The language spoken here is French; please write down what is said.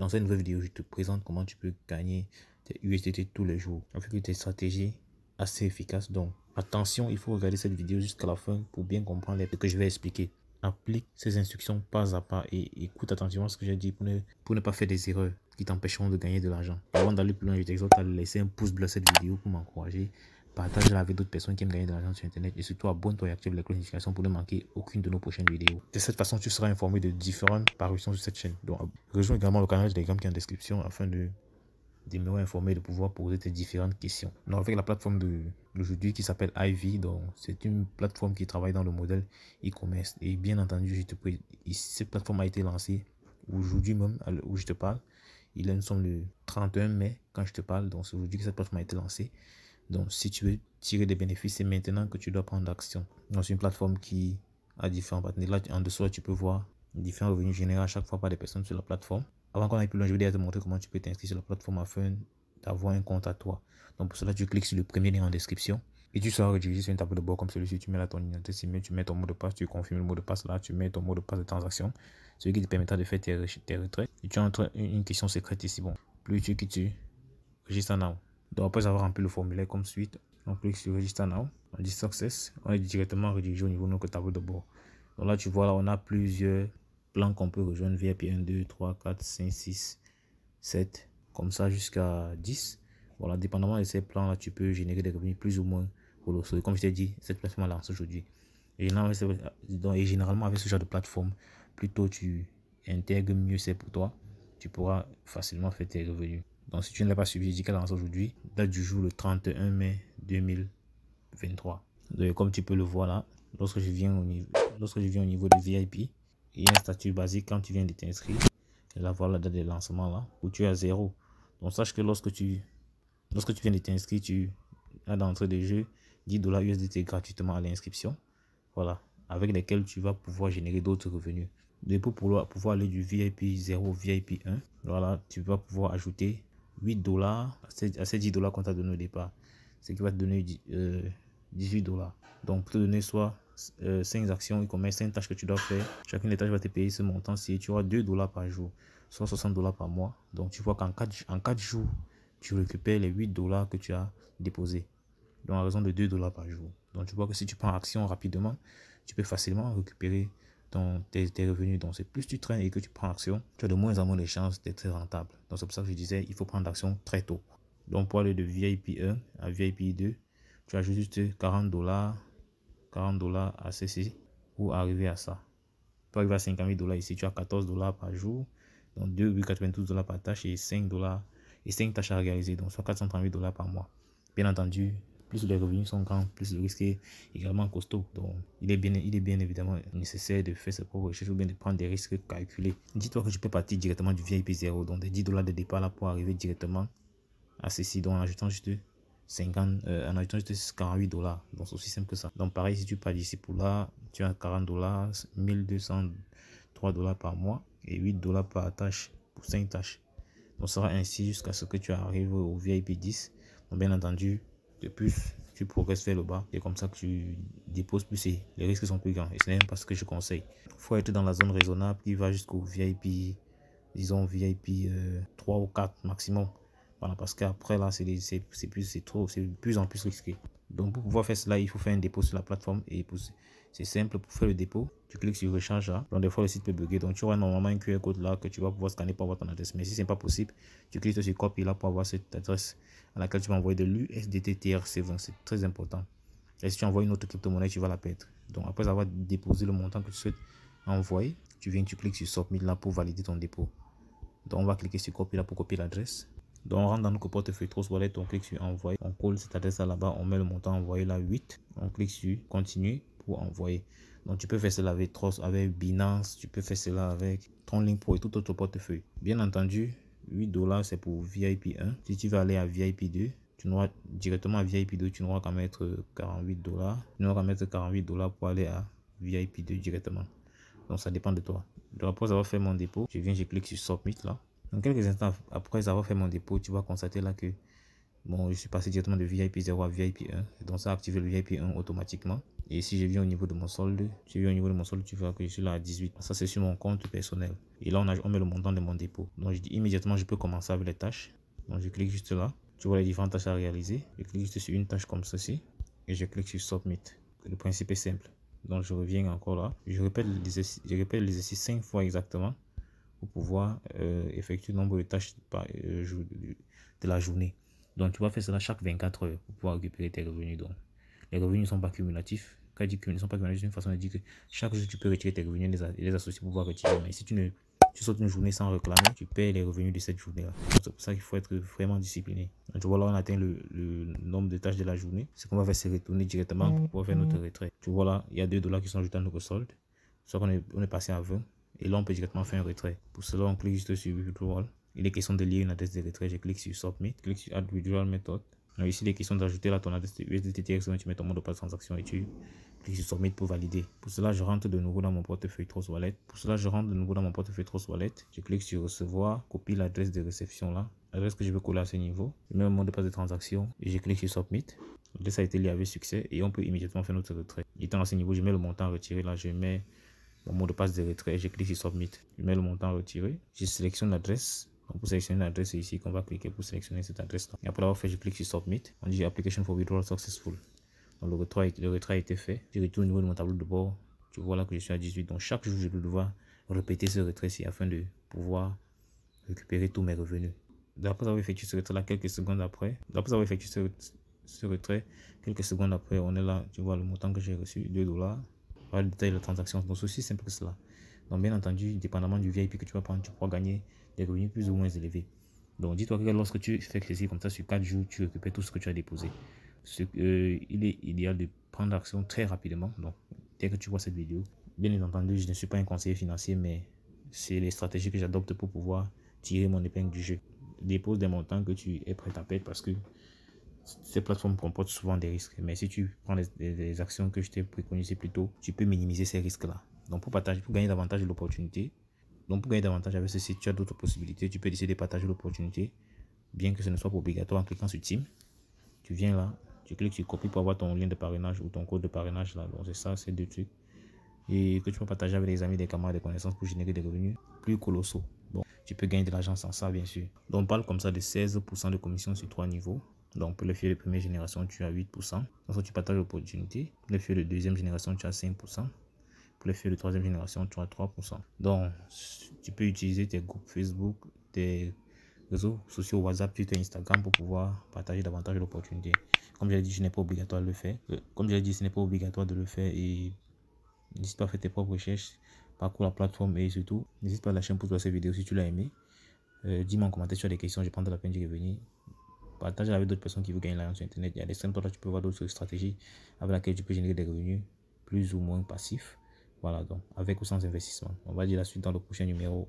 Dans cette nouvelle vidéo, je te présente comment tu peux gagner tes USDT tous les jours avec des stratégies assez efficaces. Donc attention, il faut regarder cette vidéo jusqu'à la fin pour bien comprendre ce que je vais expliquer. Applique ces instructions pas à pas et écoute attentivement ce que j'ai dit pour ne pas faire des erreurs qui t'empêcheront de gagner de l'argent. Avant d'aller plus loin, je t'exhorte à laisser un pouce bleu à cette vidéo pour m'encourager. Partage-la avec d'autres personnes qui aiment gagner de l'argent sur internet et surtout abonne-toi et active les cloches de notification pour ne manquer aucune de nos prochaines vidéos. De cette façon, tu seras informé de différentes parutions sur cette chaîne. Donc rejoins également le canal Telegram qui est en description afin de mieux informer, de pouvoir poser tes différentes questions. Donc avec la plateforme d'aujourd'hui qui s'appelle Ivy, donc c'est une plateforme qui travaille dans le modèle e-commerce. Et bien entendu, cette plateforme a été lancée aujourd'hui même où je te parle. Nous sommes le 31 mai quand je te parle, donc c'est aujourd'hui que cette plateforme a été lancée. Donc si tu veux tirer des bénéfices, c'est maintenant que tu dois prendre action. Donc c'est une plateforme qui a différents partenaires. Là en dessous, tu peux voir différents revenus générés à chaque fois par des personnes sur la plateforme. Avant qu'on aille plus loin, je vais déjà te montrer comment tu peux t'inscrire sur la plateforme afin d'avoir un compte à toi. Donc pour cela, tu cliques sur le premier lien en description et tu seras redirigé sur une table de bord comme celui-ci. Tu mets là ton identité email, tu mets ton mot de passe, tu confirmes le mot de passe là, tu mets ton mot de passe de transaction, ce qui te permettra de faire tes retraits. Et tu entres une question secrète ici. Bon, plus tu quittes, tu registres now. Donc après avoir rempli le formulaire comme suite, on clique sur Register Now, on dit Success, on est directement redirigé au niveau de notre table de bord. Donc là tu vois, là on a plusieurs plans qu'on peut rejoindre, VIP 1, 2, 3, 4, 5, 6, 7, comme ça jusqu'à 10. Voilà, dépendamment de ces plans là, tu peux générer des revenus plus ou moins colossaux. Comme je t'ai dit, cette plateforme là lance aujourd'hui. Et généralement avec ce genre de plateforme, plutôt tu intègres mieux c'est pour toi, tu pourras facilement faire tes revenus. Donc si tu ne l'as pas suivi, je dis qu'elle lance aujourd'hui, date du jour le 31 mai 2023. Donc, comme tu peux le voir là, lorsque je viens au niveau de VIP, il y a un statut basique quand tu viens de t'inscrire. Et là voilà la date de lancement là, où tu es à 0. Donc sache que lorsque tu viens de t'inscrire, tu as d'entrée de jeu 10 $ USDT gratuitement à l'inscription. Voilà, avec lesquels tu vas pouvoir générer d'autres revenus. Et pour pouvoir aller du VIP 0 au VIP 1, voilà, tu vas pouvoir ajouter 8 $ à ces 10 $ qu'on t'a donné au départ, ce qui va te donner 18 $. Donc pour te donner soit 5 actions e-commerce, 5 tâches que tu dois faire, chacune des tâches va te payer ce montant si tu auras 2 $ par jour, soit 60 $ par mois. Donc tu vois qu'en 4 jours, tu récupères les 8 $ que tu as déposés, donc à raison de 2 $ par jour. Donc tu vois que si tu prends action rapidement, tu peux facilement récupérer tes revenus. Donc c'est plus tu traînes et que tu prends action, tu as de moins en moins de chances d'être rentable. Donc c'est pour ça que je disais, il faut prendre action très tôt. Donc pour aller de VIP 1 à VIP 2, tu ajoutes juste 40 $ à ceci pour arriver à ça. Pour arriver à 50 000 $ ici, tu as 14 $ par jour, donc 2,92 $ par tâche et 5 tâches à réaliser, donc soit 438 $ par mois. Bien entendu, plus les revenus sont grands, plus le risque est également costaud. Donc, il est bien évidemment nécessaire de faire ses propres recherches ou bien de prendre des risques calculés. Dis-toi que tu peux partir directement du VIP 0, donc des 10 $ de départ là pour arriver directement à ceci, donc en ajoutant juste 48 $. Donc c'est aussi simple que ça. Donc pareil, si tu pars d'ici pour là, tu as 40 $, 1203 $ par mois et 8 $ par tâche pour 5 tâches. Donc ça sera ainsi jusqu'à ce que tu arrives au VIP 10. Donc bien entendu, de plus tu progresses vers le bas et comme ça que tu déposes plus et les risques sont plus grands. Et ce n'est même pas ce que je conseille. Il faut être dans la zone raisonnable qui va jusqu'au VIP, disons VIP 3 ou 4 maximum. Voilà, parce qu'après là, c'est de plus en plus risqué. Donc pour pouvoir faire cela, il faut faire un dépôt sur la plateforme et c'est simple. Pour faire le dépôt, tu cliques sur recharge là. Donc des fois le site peut bugger, donc tu auras normalement un QR code là que tu vas pouvoir scanner pour avoir ton adresse. Mais si ce n'est pas possible, tu cliques sur copie là pour avoir cette adresse à laquelle tu vas envoyer de l'USDT TRC20. C'est très important. Et si tu envoies une autre crypto-monnaie, tu vas la perdre. Donc après avoir déposé le montant que tu souhaites envoyer, tu cliques sur Submit là pour valider ton dépôt. Donc on va cliquer sur copie là pour copier l'adresse. Donc on rentre dans notre portefeuille Trust Wallet, on clique sur envoyer, on colle cette adresse là-bas, on met le montant envoyé là 8, on clique sur continuer pour envoyer. Donc tu peux faire cela avec Trust, avec Binance, tu peux faire cela avec Tronlink Pro et tout autre portefeuille. Bien entendu, 8 $ c'est pour VIP 1. Si tu veux aller à VIP 2, tu n'auras directement à VIP 2, tu n'auras qu'à mettre 48 $. Tu n'auras qu'à mettre 48 $ pour aller à VIP 2 directement. Donc ça dépend de toi. Donc après avoir fait mon dépôt, je clique sur Submit là. Dans quelques instants après avoir fait mon dépôt, tu vas constater là que bon, je suis passé directement de VIP 0 à VIP 1. Donc ça a activé le VIP 1 automatiquement. Et si je viens au niveau de mon solde, tu vois que je suis là à 18. Ça, c'est sur mon compte personnel. Et là, on met le montant de mon dépôt. Donc, je dis immédiatement, je peux commencer avec les tâches. Donc, je clique juste là. Tu vois les différentes tâches à réaliser. Je clique juste sur une tâche comme ceci. Et je clique sur Submit. Le principe est simple. Donc, je reviens encore là. Je répète l'exercice 5 fois exactement pour pouvoir effectuer le nombre de tâches de la journée. Donc, tu vas faire cela chaque 24 heures pour pouvoir récupérer tes revenus. Donc, les revenus ne sont pas cumulatifs. Quand je dis qu'ils ne sont pas cumulatifs, c'est une façon de dire que chaque jour, tu peux retirer tes revenus et les associer pour pouvoir retirer. Mais si tu sautes une journée sans réclamer, tu perds les revenus de cette journée-là. C'est pour ça qu'il faut être vraiment discipliné. Donc, tu vois là, on atteint le nombre de tâches de la journée. Ce qu'on va faire, c'est retourner directement pour pouvoir faire notre retrait. Tu vois là, il y a $2 qui sont ajoutés à notre solde. Soit on est passé à 20. Et là, on peut directement faire un retrait. Pour cela, on clique juste sur Withdrawal. Il est question de lier une adresse de retrait. Je clique sur Submit. Je clique sur Add Withdrawal Method. Alors ici, il est question d'ajouter là ton adresse USDT, tu mets ton mot de passe de transaction et tu cliques sur Submit pour valider. Pour cela, je rentre de nouveau dans mon portefeuille Trust Wallet. Je clique sur Recevoir, copie l'adresse de réception là. L'adresse que je veux coller à ce niveau. Je mets mon mot de passe de transaction et je clique sur Submit. L'adresse a été liée avec succès et on peut immédiatement faire notre retrait. Étant à ce niveau, je mets le montant retiré là. Je mets mon mot de passe de retrait, je clique sur Submit. Je mets le montant retiré. Je sélectionne l'adresse. Pour sélectionner l'adresse, c'est ici qu'on va cliquer pour sélectionner cette adresse-là. Et après l'avoir fait, je clique sur Submit. On dit Application for Withdrawal Successful. Donc le retrait a été fait. Je retourne au niveau de mon tableau de bord. Tu vois là que je suis à 18. Donc chaque jour, je vais devoir répéter ce retrait-ci afin de pouvoir récupérer tous mes revenus. Après avoir effectué ce retrait-là, quelques secondes après, on est là. Tu vois le montant que j'ai reçu, $2. Voilà le détail de la transaction. Donc, c'est aussi simple que cela. Donc, bien entendu, dépendamment du VIP que tu vas prendre, tu pourras gagner des revenus plus ou moins élevés. Donc, dis-toi que lorsque tu fais ceci comme ça, sur 4 jours, tu récupères tout ce que tu as déposé. Il est idéal de prendre l'action très rapidement. Donc, dès que tu vois cette vidéo, bien entendu, je ne suis pas un conseiller financier, mais c'est les stratégies que j'adopte pour pouvoir tirer mon épingle du jeu. Dépose des montants que tu es prêt à perdre parce que ces plateformes comportent souvent des risques. Mais si tu prends les actions que je t'ai préconisées plus tôt, tu peux minimiser ces risques-là. Donc, pour gagner davantage de l'opportunité, avec ceci, tu as d'autres possibilités. Tu peux décider de partager l'opportunité, bien que ce ne soit pas obligatoire en cliquant sur Team. Tu viens là, tu cliques sur Copie pour avoir ton lien de parrainage ou ton code de parrainage là. Donc, c'est ça, c'est deux trucs. Et que tu peux partager avec des amis, des camarades, des connaissances pour générer des revenus plus colossaux. Bon, tu peux gagner de l'argent sans ça, bien sûr. Donc, on parle comme ça de 16% de commission sur 3 niveaux. Donc, pour les filles de première génération, tu as 8%. Donc, tu partages l'opportunité. Pour les filles de deuxième génération, tu as 5%. Pour les filles de troisième génération, tu as 3%. Donc, tu peux utiliser tes groupes Facebook, tes réseaux sociaux, WhatsApp, Twitter, Instagram pour pouvoir partager davantage l'opportunité. Comme je l'ai dit, ce n'est pas obligatoire de le faire. Et n'hésite pas à faire tes propres recherches, parcours la plateforme et surtout, n'hésite pas à lâcher un pouce sur cette vidéo si tu l'as aimé. Dis-moi en commentaire si tu as des questions, je prendrai la peine d'y revenir. Partage avec d'autres personnes qui veulent gagner l'argent sur Internet. Il y a des streams, là, tu peux voir d'autres stratégies avec lesquelles tu peux générer des revenus plus ou moins passifs. Voilà, donc avec ou sans investissement. On va dire la suite dans le prochain numéro.